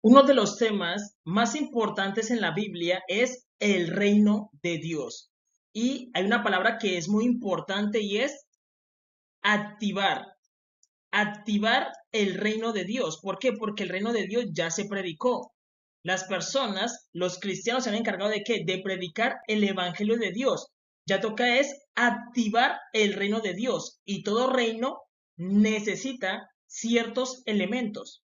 Uno de los temas más importantes en la Biblia es el reino de Dios. Y hay una palabra que es muy importante y es activar. Activar el reino de Dios. ¿Por qué? Porque el reino de Dios ya se predicó. Las personas, los cristianos se han encargado de qué? De predicar el evangelio de Dios. Ya toca es activar el reino de Dios. Y todo reino necesita ciertos elementos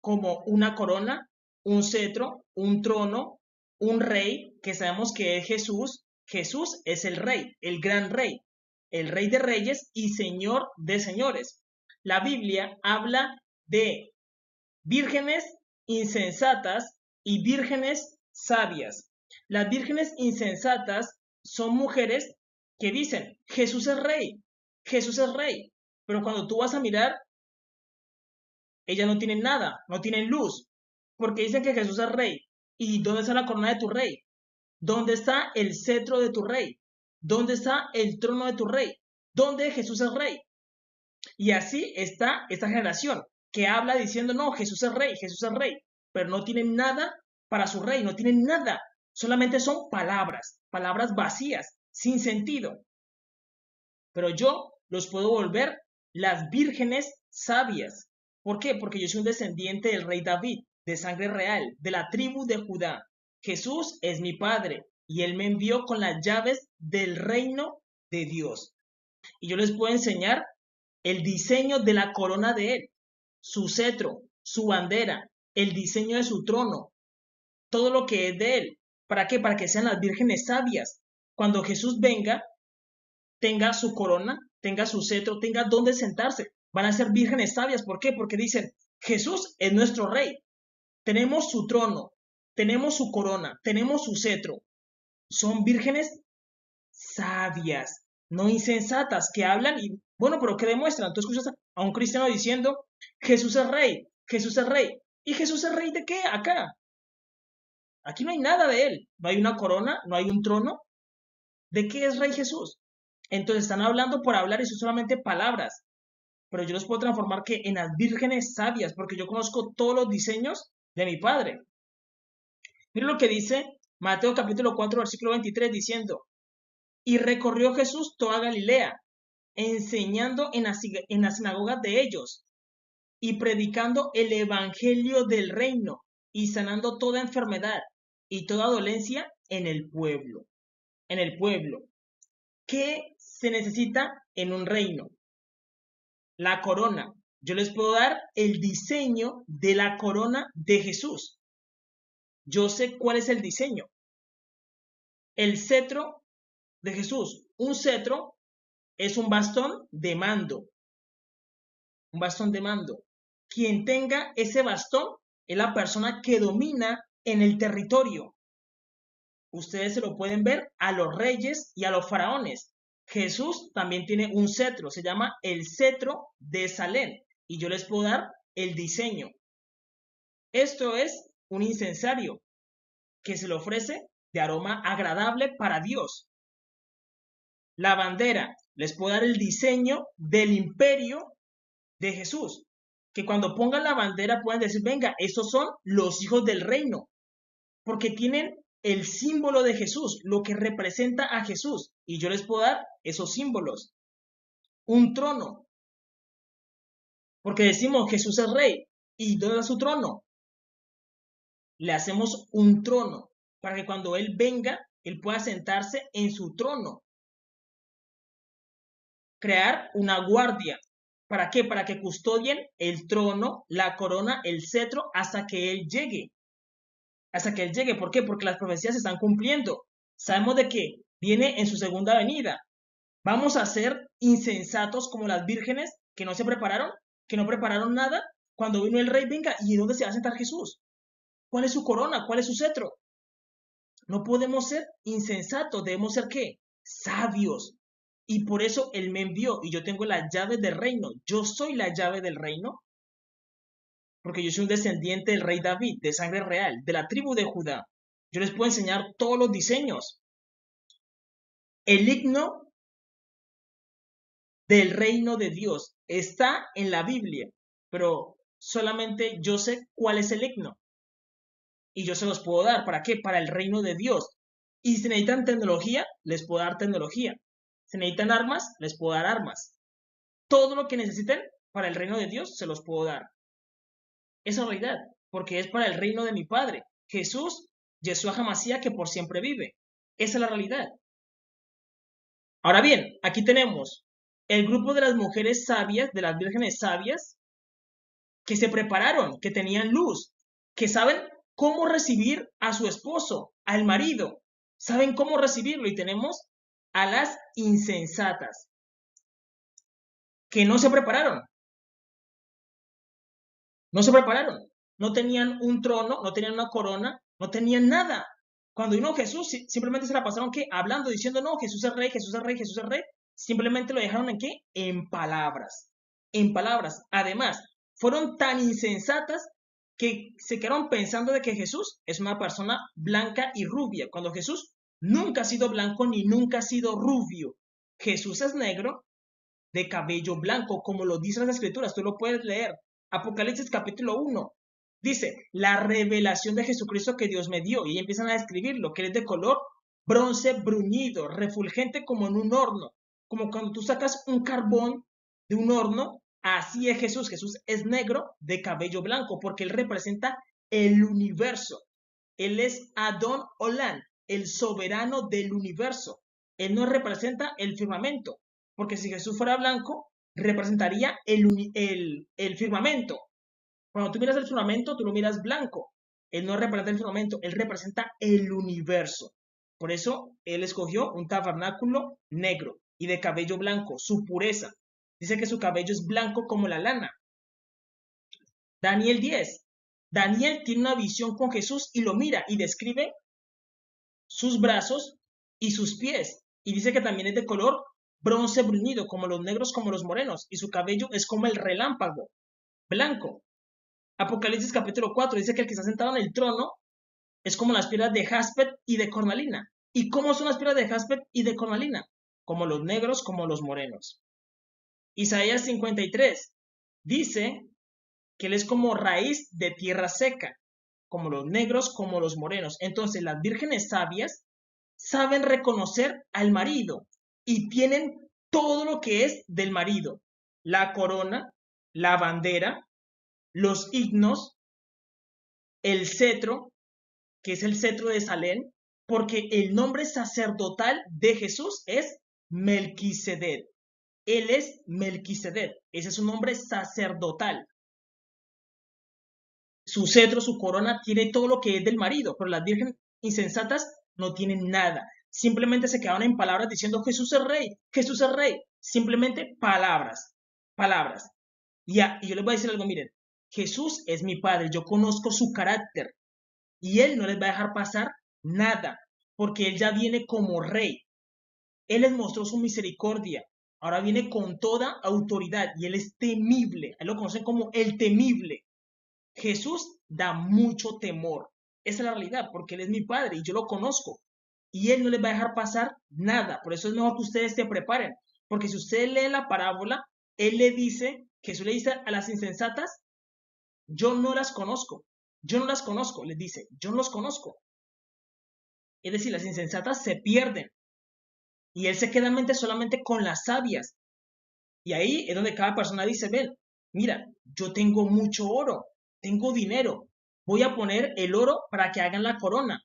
como una corona, un cetro, un trono, un rey, que sabemos que es Jesús. Jesús es el rey, el rey de reyes y señor de señores. La Biblia habla de vírgenes insensatas y vírgenes sabias. Las vírgenes insensatas son mujeres que dicen, Jesús es rey, pero cuando tú vas a mirar, ellas no tienen nada, no tienen luz, porque dicen que Jesús es rey. ¿Y dónde está la corona de tu rey? ¿Dónde está el cetro de tu rey? ¿Dónde está el trono de tu rey? ¿Dónde Jesús es rey? Y así está esta generación que habla diciendo, no, Jesús es rey, pero no tienen nada para su rey, no tienen nada, solamente son palabras, palabras vacías, sin sentido. Pero yo los puedo volver las vírgenes sabias. ¿Por qué? Porque yo soy un descendiente del rey David, de sangre real, de la tribu de Judá. Jesús es mi padre y él me envió con las llaves del reino de Dios. Y yo les puedo enseñar el diseño de la corona de él, su cetro, su bandera, el diseño de su trono, todo lo que es de él. ¿Para qué? Para que sean las vírgenes sabias. Cuando Jesús venga, tenga su corona, tenga su cetro, tenga dónde sentarse. Van a ser vírgenes sabias. ¿Por qué? Porque dicen, Jesús es nuestro rey. Tenemos su trono, tenemos su corona, tenemos su cetro. Son vírgenes sabias, no insensatas, que hablan y, bueno, pero ¿qué demuestran? Tú escuchas a un cristiano diciendo, Jesús es rey, Jesús es rey. ¿Y Jesús es rey de qué? Acá. Aquí no hay nada de él. No hay una corona, no hay un trono. ¿De qué es rey Jesús? Entonces están hablando por hablar y son solamente palabras. Pero yo los puedo transformar que en las vírgenes sabias, porque yo conozco todos los diseños de mi padre. Mira lo que dice Mateo capítulo 4, versículo 23, diciendo, y recorrió Jesús toda Galilea, enseñando en las sinagogas de ellos y predicando el evangelio del reino y sanando toda enfermedad y toda dolencia en el pueblo. En el pueblo. ¿Qué se necesita en un reino? La corona. Yo les puedo dar el diseño de la corona de Jesús. Yo sé cuál es el diseño. El cetro de Jesús. Un cetro es un bastón de mando. Un bastón de mando. Quien tenga ese bastón es la persona que domina en el territorio. Ustedes se lo pueden ver a los reyes y a los faraones. Jesús también tiene un cetro, se llama el cetro de Salem. Y yo les puedo dar el diseño. Esto es un incensario que se le ofrece de aroma agradable para Dios. La bandera, les puedo dar el diseño del imperio de Jesús. Que cuando pongan la bandera puedan decir, venga, estos son los hijos del reino. Porque tienen el símbolo de Jesús, lo que representa a Jesús. Y yo les puedo dar esos símbolos. Un trono, porque decimos Jesús es rey. ¿Y dónde está su trono? Le hacemos un trono para que cuando Él venga, Él pueda sentarse en su trono. Crear una guardia. ¿Para qué? Para que custodien el trono, la corona, el cetro, hasta que Él llegue. Hasta que Él llegue. ¿Por qué? Porque las profecías se están cumpliendo. Sabemos de que viene en su segunda venida. Vamos a ser insensatos como las vírgenes que no se prepararon, que no prepararon nada. Cuando vino el rey, venga, ¿y dónde se va a sentar Jesús? ¿Cuál es su corona? ¿Cuál es su cetro? No podemos ser insensatos, debemos ser ¿qué? Sabios. Y por eso Él me envió y yo tengo las llaves del reino. Yo soy la llave del reino porque yo soy un descendiente del rey David, de sangre real, de la tribu de Judá. Yo les puedo enseñar todos los diseños. El himno del reino de Dios está en la Biblia, pero solamente yo sé cuál es el himno y yo se los puedo dar. ¿Para qué? Para el reino de Dios. Y si necesitan tecnología, les puedo dar tecnología. Si necesitan armas, les puedo dar armas. Todo lo que necesiten para el reino de Dios, se los puedo dar. Esa es la realidad, porque es para el reino de mi Padre. Jesús, Yeshua HaMashiach, que por siempre vive. Esa es la realidad. Ahora bien, aquí tenemos el grupo de las mujeres sabias, de las vírgenes sabias, que se prepararon, que tenían luz, que saben cómo recibir a su esposo, al marido, saben cómo recibirlo. Y tenemos a las insensatas, que no se prepararon, no se prepararon, no tenían un trono, no tenían una corona, no tenían nada. Cuando vino Jesús, simplemente se la pasaron ¿qué? Hablando, diciendo, no, Jesús es rey, Jesús es rey, Jesús es rey. Simplemente lo dejaron ¿en qué? En palabras. En palabras. Además, fueron tan insensatas que se quedaron pensando de que Jesús es una persona blanca y rubia, cuando Jesús nunca ha sido blanco ni nunca ha sido rubio. Jesús es negro de cabello blanco, como lo dicen las escrituras, tú lo puedes leer. Apocalipsis capítulo 1. Dice, la revelación de Jesucristo que Dios me dio. Y empiezan a describirlo, que es de color bronce bruñido, refulgente como en un horno. Como cuando tú sacas un carbón de un horno, así es Jesús. Jesús es negro de cabello blanco, porque Él representa el universo. Él es Adón Olán, el soberano del universo. Él no representa el firmamento, porque si Jesús fuera blanco, representaría el firmamento. Cuando tú miras el firmamento, tú lo miras blanco. Él no representa el firmamento, él representa el universo. Por eso él escogió un tabernáculo negro y de cabello blanco, su pureza. Dice que su cabello es blanco como la lana. Daniel 10. Daniel tiene una visión con Jesús y lo mira y describe sus brazos y sus pies. Y dice que también es de color bronce bruñido, como los negros, como los morenos. Y su cabello es como el relámpago, blanco. Apocalipsis capítulo 4 dice que el que está sentado en el trono es como las piedras de jaspe y de cornalina. ¿Y cómo son las piedras de jaspe y de cornalina? Como los negros, como los morenos. Isaías 53 dice que él es como raíz de tierra seca, como los negros, como los morenos. Entonces las vírgenes sabias saben reconocer al marido y tienen todo lo que es del marido: la corona, la bandera, los himnos, el cetro, que es el cetro de Salem, porque el nombre sacerdotal de Jesús es Melquisedec. Él es Melquisedec, ese es su nombre sacerdotal. Su cetro, su corona, tiene todo lo que es del marido, pero las vírgenes insensatas no tienen nada. Simplemente se quedaron en palabras diciendo Jesús es rey, Jesús es rey. Simplemente palabras, palabras. Y yo les voy a decir algo, miren, Jesús es mi Padre, yo conozco su carácter y Él no les va a dejar pasar nada, porque Él ya viene como rey. Él les mostró su misericordia, ahora viene con toda autoridad y Él es temible. Él lo conocen como el temible. Jesús da mucho temor. Esa es la realidad, porque Él es mi Padre y yo lo conozco. Y Él no les va a dejar pasar nada. Por eso es mejor que ustedes se preparen. Porque si ustedes leen la parábola, Jesús le dice a las insensatas, yo no las conozco. Yo no las conozco, les dice, yo no los conozco. Es decir, las insensatas se pierden. Y Él se queda en mente solamente con las sabias. Y ahí es donde cada persona dice, ven, mira, yo tengo mucho oro, tengo dinero, voy a poner el oro para que hagan la corona,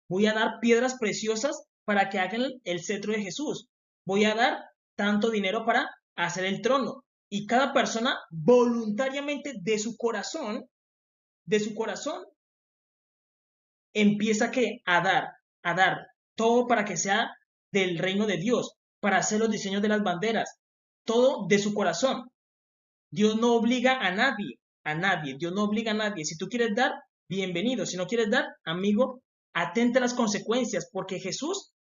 voy a dar piedras preciosas para que hagan el cetro de Jesús, voy a dar tanto dinero para hacer el trono. Y cada persona voluntariamente de su corazón, empieza a dar todo para que sea del reino de Dios, para hacer los diseños de las banderas, todo de su corazón. Dios no obliga a nadie, Dios no obliga a nadie. Si tú quieres dar, bienvenido. Si no quieres dar, amigo, atente a las consecuencias, porque Jesús,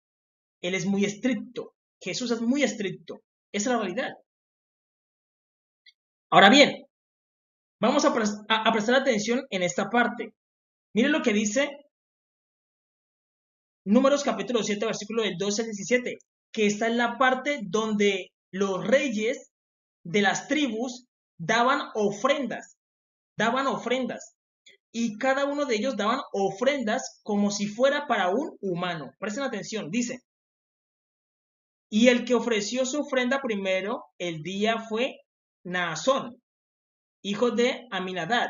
Él es muy estricto. Jesús es muy estricto. Esa es la realidad. Ahora bien, vamos a prestar atención en esta parte. Miren lo que dice Números capítulo 7, versículo del 12 al 17, que esta es la parte donde los reyes de las tribus daban ofrendas. daban ofrendas. Y cada uno de ellos daban ofrendas como si fuera para un humano. Presten atención, dice. Y el que ofreció su ofrenda primero el día fue Naasón, hijo de Aminadab,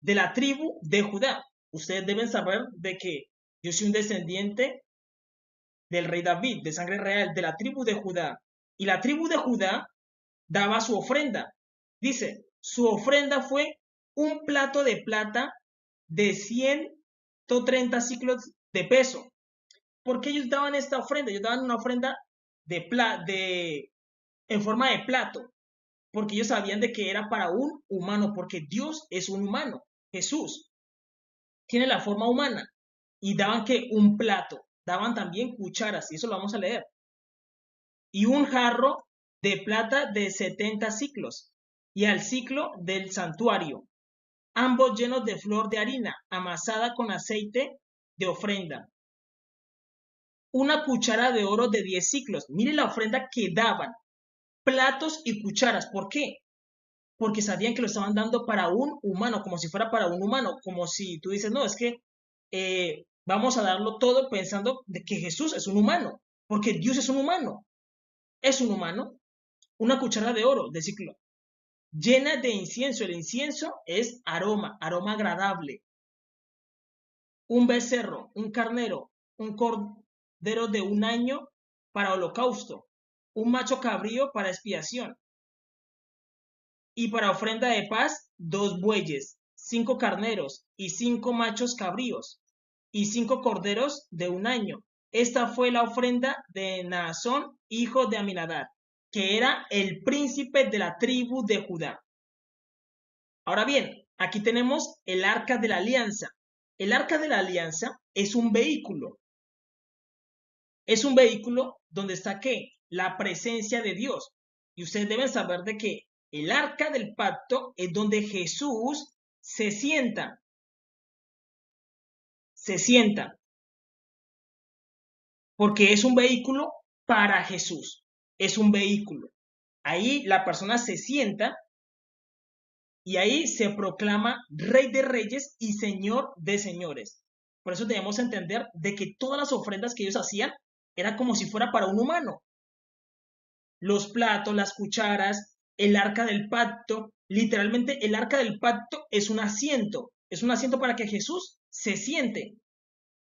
de la tribu de Judá. Ustedes deben saber de que yo soy un descendiente del rey David, de sangre real, de la tribu de Judá. Y la tribu de Judá daba su ofrenda. Dice, su ofrenda fue un plato de plata de 130 ciclos de peso. ¿Por qué ellos daban esta ofrenda? Ellos daban una ofrenda en forma de plato, porque ellos sabían de que era para un humano, porque Dios es un humano. Jesús tiene la forma humana. Y daban que un plato, daban también cucharas, y eso lo vamos a leer. Y un jarro de plata de 70 ciclos, y al ciclo del santuario, ambos llenos de flor de harina, amasada con aceite de ofrenda. Una cuchara de oro de 10 ciclos. Mire la ofrenda que daban. Platos y cucharas. ¿Por qué? Porque sabían que lo estaban dando para un humano, como si fuera para un humano, como si tú dices, no, es que vamos a darlo todo pensando de que Jesús es un humano, porque Dios es un humano. Es un humano. Una cuchara de oro de ciclo, llena de incienso. El incienso es aroma, aroma agradable. Un becerro, un carnero, un cordero de un año para holocausto, un macho cabrío para expiación, y para ofrenda de paz, 2 bueyes, 5 carneros y 5 machos cabríos, y 5 corderos de un año. Esta fue la ofrenda de Naasón, hijo de Aminadab, que era el príncipe de la tribu de Judá. Ahora bien, aquí tenemos el arca de la alianza. El arca de la alianza es un vehículo. Es un vehículo donde está ¿qué? La presencia de Dios. Y ustedes deben saber de que el arca del pacto es donde Jesús se sienta. Se sienta. Porque es un vehículo para Jesús. Es un vehículo. Ahí la persona se sienta y ahí se proclama Rey de Reyes y Señor de Señores. Por eso debemos entender de que todas las ofrendas que ellos hacían era como si fuera para un humano. Los platos, las cucharas, el arca del pacto. Literalmente el arca del pacto es un asiento para que Jesús se siente.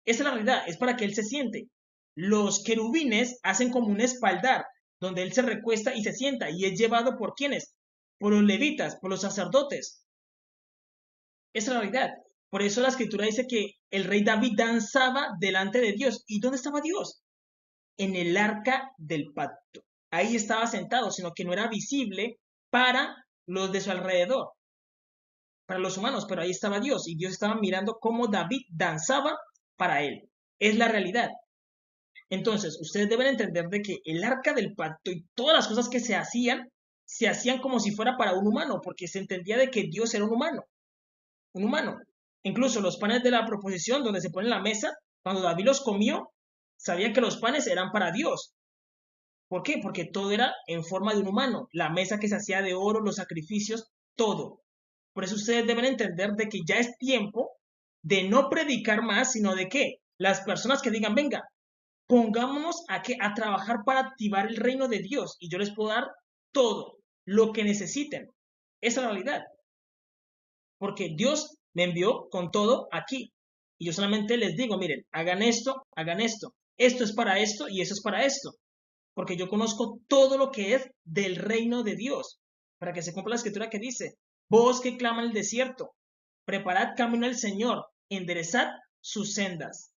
Esa es la realidad, es para que Él se siente. Los querubines hacen como un espaldar, donde Él se recuesta y se sienta, y es llevado por ¿quiénes? Por los levitas, por los sacerdotes. Esa es la realidad. Por eso la escritura dice que el rey David danzaba delante de Dios. ¿Y dónde estaba Dios? En el arca del pacto. Ahí estaba sentado, sino que no era visible para los de su alrededor, para los humanos, pero ahí estaba Dios y Dios estaba mirando cómo David danzaba para él. Es la realidad. Entonces, ustedes deben entender de que el arca del pacto y todas las cosas que se hacían como si fuera para un humano, porque se entendía de que Dios era un humano. Un humano. Incluso los panes de la proposición, donde se pone la mesa, cuando David los comió, sabía que los panes eran para Dios. ¿Por qué? Porque todo era en forma de un humano. La mesa que se hacía de oro, los sacrificios, todo. Por eso ustedes deben entender de que ya es tiempo de no predicar más, sino de que las personas que digan, venga, pongámonos a trabajar para activar el reino de Dios y yo les puedo dar todo lo que necesiten. Esa es la realidad. Porque Dios me envió con todo aquí. Y yo solamente les digo, miren, hagan esto, hagan esto. Esto es para esto y eso es para esto. Porque yo conozco todo lo que es del reino de Dios. Para que se cumpla la escritura que dice, voz que clama en el desierto, preparad camino al Señor, enderezad sus sendas.